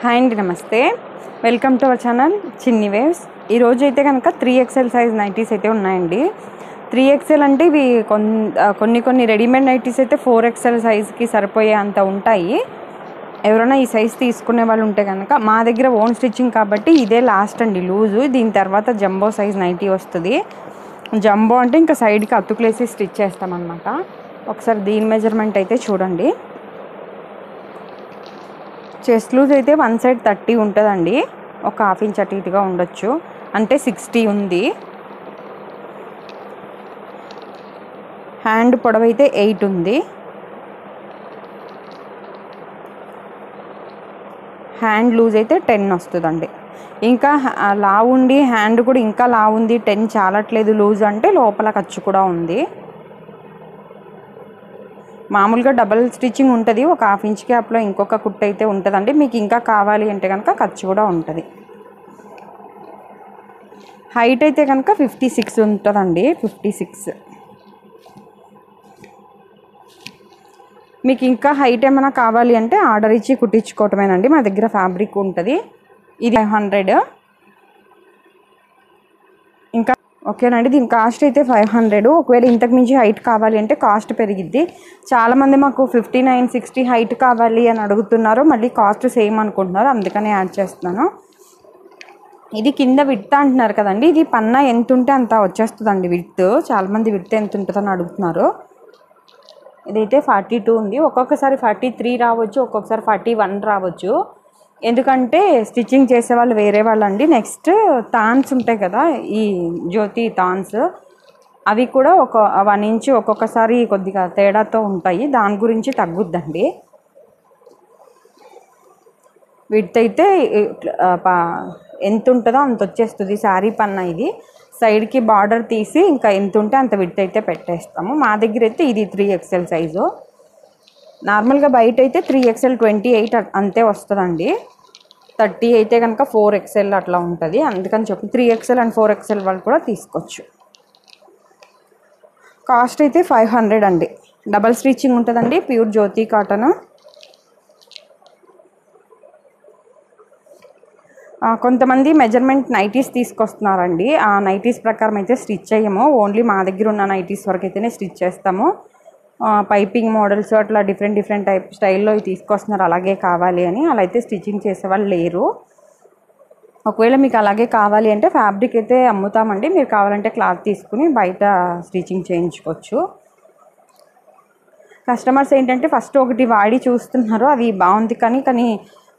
Hi అండి, నమస్తే. Welcome to our channel చిన్ని వేవ్స్. ఈరోజు అయితే కనుక 3XL సైజ్ నైటీస్ అయితే ఉన్నాయండి. 3XL అంటే ఇవి కొన్ని రెడీమేడ్ నైటీస్ అయితే 4XL సైజ్కి సరిపోయే అంత ఉంటాయి. ఎవరైనా ఈ సైజ్ తీసుకునే వాళ్ళు ఉంటే కనుక మా దగ్గర ఓన్ స్టిచ్చింగ్ కాబట్టి ఇదే లాస్ట్ అండి లూజు. దీని తర్వాత జంబో సైజ్ నైటీ వస్తుంది. జంబో అంటే ఇంకా సైడ్కి అతుకులేసి స్టిచ్ చేస్తామన్నమాట. ఒకసారి దీని మెజర్మెంట్ అయితే చూడండి. చెస్ట్ లూజ్ అయితే వన్ సైడ్ 30 ఉంటుందండి. ఒక హాఫ్ ఇంచ్ అటు ఇటుగా ఉండొచ్చు, అంటే 60 ఉంది. హ్యాండ్ పొడవు అయితే 8 ఉంది. హ్యాండ్ లూజ్ అయితే 10 వస్తుందండి. ఇంకా లావు ఉండి హ్యాండ్ కూడా ఇంకా లావు ఉంది, 10 చాలట్లేదు లూజ్ అంటే లోపల ఖర్చు కూడా ఉంది. మామూలుగా డబల్ స్టిచ్చింగ్ ఉంటుంది. ఒక హాఫ్ ఇంచ్ గ్యాప్లో ఇంకొక కుట్టు అయితే ఉంటుందండి. మీకు ఇంకా కావాలి అంటే కనుక ఖర్చు కూడా ఉంటుంది. హైట్ అయితే కనుక 56 ఉంటుందండి. 56. మీకు ఇంకా హైట్ ఏమైనా కావాలి అంటే ఆర్డర్ ఇచ్చి కుట్టించుకోవటమేనండి. మా దగ్గర ఫ్యాబ్రిక్ ఉంటుంది. ఇది 500. ఇంకా ఓకేనండి. దీని కాస్ట్ అయితే 500. ఒకవేళ ఇంతకు మించి హైట్ కావాలి అంటే కాస్ట్ పెరిగిద్ది. చాలామంది మాకు 59, 60 హైట్ కావాలి అని అడుగుతున్నారు. మళ్ళీ కాస్ట్ సేమ్ అనుకుంటున్నారు, అందుకనే యాడ్ చేస్తున్నాను. ఇది కింద విడ్త్ అంటున్నారు కదండి. ఇది పన్నా ఎంత ఉంటే అంత వచ్చేస్తుందండి విడ్త్. చాలామంది విడ్త్ ఎంత ఉంటుందని అడుగుతున్నారు. ఇదైతే 42 ఉంది. ఒక్కొక్కసారి 43 రావచ్చు, ఒక్కొక్కసారి 41 రావచ్చు. ఎందుకంటే స్టిచ్చింగ్ చేసేవాళ్ళు వేరే వాళ్ళు అండి. నెక్స్ట్ తాన్స్ ఉంటాయి కదా, ఈ జ్యోతి తాన్స్, అవి కూడా ఒక 1 ఇంచ్ ఒక్కొక్కసారి కొద్దిగా తేడాతో ఉంటాయి. దాని గురించి తగ్గుద్దండి. విడ్త్ అయితే ఎంత ఉంటుందో అంత వచ్చేస్తుంది. శారీ పన్నా ఇది సైడ్కి బార్డర్ తీసి ఇంకా ఎంత ఉంటే అంత విడ్త్ అయితే పెట్టేస్తాము. మా దగ్గర అయితే ఇది 3XL సైజు. నార్మల్గా బయట అయితే 3XL 28 అంతే వస్తుందండి. 30 అయితే కనుక 4XL అట్లా ఉంటుంది. అందుకని చెప్పి 3XL అండ్ 4XL వాళ్ళు కూడా తీసుకోవచ్చు. కాస్ట్ అయితే 500 అండి. డబల్ స్టిచ్చింగ్ ఉంటుందండి. ప్యూర్ జ్యోతి కాటన్. కొంతమంది మెజర్మెంట్ నైటీస్ తీసుకొస్తున్నారండి. ఆ నైటీస్ ప్రకారం అయితే స్టిచ్ చేయము. ఓన్లీ మా దగ్గర ఉన్న నైటీస్ వరకు అయితేనే స్టిచ్ చేస్తాము. పైపింగ్ మోడల్స్ అట్లా డిఫరెంట్ టైప్ స్టైల్లో తీసుకొస్తున్నారు అలాగే కావాలి అని. అలా అయితే స్టిచ్చింగ్ చేసేవాళ్ళు లేరు. ఒకవేళ మీకు అలాగే కావాలి అంటే ఫ్యాబ్రిక్ అయితే అమ్ముతామండి. మీరు కావాలంటే క్లాత్ తీసుకుని బయట స్టిచ్చింగ్ చేయించుకోవచ్చు. కస్టమర్స్ ఏంటంటే ఫస్ట్ ఒకటి వాడి చూస్తున్నారు, అది బాగుంది కానీ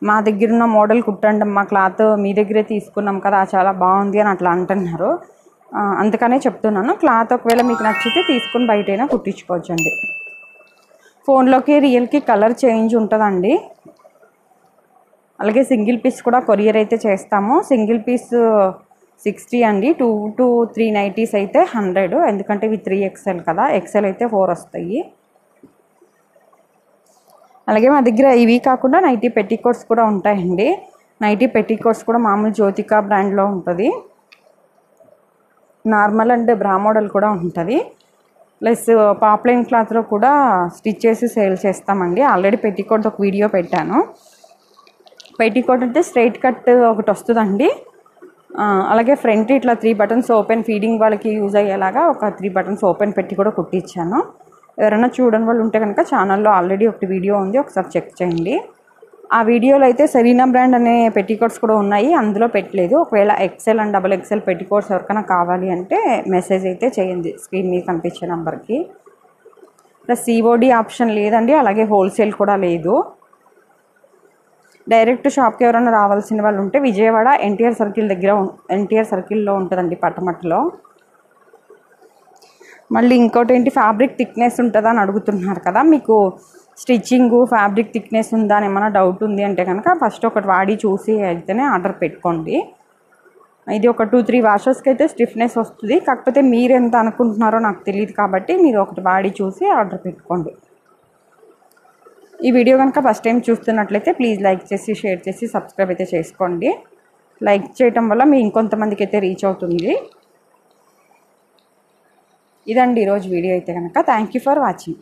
మా దగ్గర ఉన్న మోడల్ కుట్టండి, మా క్లాత్ మీ దగ్గరే తీసుకున్నాం కదా చాలా బాగుంది అని అట్లా అంటున్నారు. అందుకనే చెప్తున్నాను. క్లాత్ ఒకవేళ మీకు నచ్చితే తీసుకుని బయటైనా కుట్టించుకోవచ్చండి. ఫోన్లోకి రియల్కి కలర్ చేంజ్ ఉంటుందండి. అలాగే సింగిల్ పీస్ కూడా కొరియర్ అయితే చేస్తాము. సింగిల్ పీస్ 60 అండి. 2 to 3 నైటీస్ అయితే 100. ఎందుకంటే ఇవి 3XL కదా, XL అయితే 4 వస్తాయి. అలాగే మా దగ్గర ఇవి కాకుండా నైటీ పెట్టికోట్స్ కూడా ఉంటాయండి. నైటీ పెట్టికోట్స్ కూడా మామూలు జ్యోతిక బ్రాండ్లో ఉంటుంది. నార్మల్ అండ్ బ్రా మోడల్ కూడా ఉంటుంది. ప్లస్ పాప్లైన్ క్లాత్లో కూడా స్టిచ్ చేసి సేల్ చేస్తామండి. ఆల్రెడీ పెట్టికోట్ ఒక వీడియో పెట్టాను. పెట్టికోట్ అంటే స్ట్రైట్ కట్ ఒకటి వస్తుందండి. అలాగే ఫ్రంట్ ఇట్లా 3 బటన్స్ ఓపెన్, ఫీడింగ్ వాళ్ళకి యూజ్ అయ్యేలాగా ఒక 3 బటన్స్ ఓపెన్ పెట్టి కూడా కుట్టించాను. ఎవరైనా చూడని వాళ్ళు ఉంటే కనుక ఛానల్లో ఆల్రెడీ ఒకటి వీడియో ఉంది, ఒకసారి చెక్ చేయండి. ఆ వీడియోలో అయితే సెరీనా బ్రాండ్ అనే పెట్టికోట్స్ కూడా ఉన్నాయి, అందులో పెట్టలేదు. ఒకవేళ XL అండ్ XXL పెట్టికోట్స్ ఎవరికైనా కావాలి అంటే మెసేజ్ అయితే చేయండి స్క్రీన్ మీద కనిపించే నెంబర్కి. ప్లస్ COD ఆప్షన్ లేదండి. అలాగే హోల్సేల్ కూడా లేదు. డైరెక్ట్ షాప్కి ఎవరైనా రావాల్సిన వాళ్ళు ఉంటే విజయవాడ NTR సర్కిల్లో ఉంటుందండి, పట్టమట్టులో. మళ్ళీ ఇంకోటి ఏంటి, ఫ్యాబ్రిక్ థిక్నెస్ ఉంటుందా అని అడుగుతున్నారు కదా. మీకు స్టిచ్చింగ్ ఫ్యాబ్రిక్ థిక్నెస్ ఉందా అని ఏమైనా డౌట్ ఉంది అంటే కనుక ఫస్ట్ ఒకటి వాడి చూసి అయితేనే ఆర్డర్ పెట్టుకోండి. ఇది ఒక 2-3 వాషెస్కి అయితే స్టిఫ్నెస్ వస్తుంది. కాకపోతే మీరు ఎంత అనుకుంటున్నారో నాకు తెలియదు కాబట్టి మీరు ఒకటి వాడి చూసి ఆర్డర్ పెట్టుకోండి. ఈ వీడియో కనుక ఫస్ట్ టైం చూస్తున్నట్లయితే ప్లీజ్ లైక్ చేసి, షేర్ చేసి, సబ్స్క్రైబ్ అయితే చేసుకోండి. లైక్ చేయటం వల్ల మీ ఇంకొంతమందికి అయితే రీచ్ అవుతుంది. ఇదండి ఈరోజు వీడియో అయితే కనుక. Thank you for watching.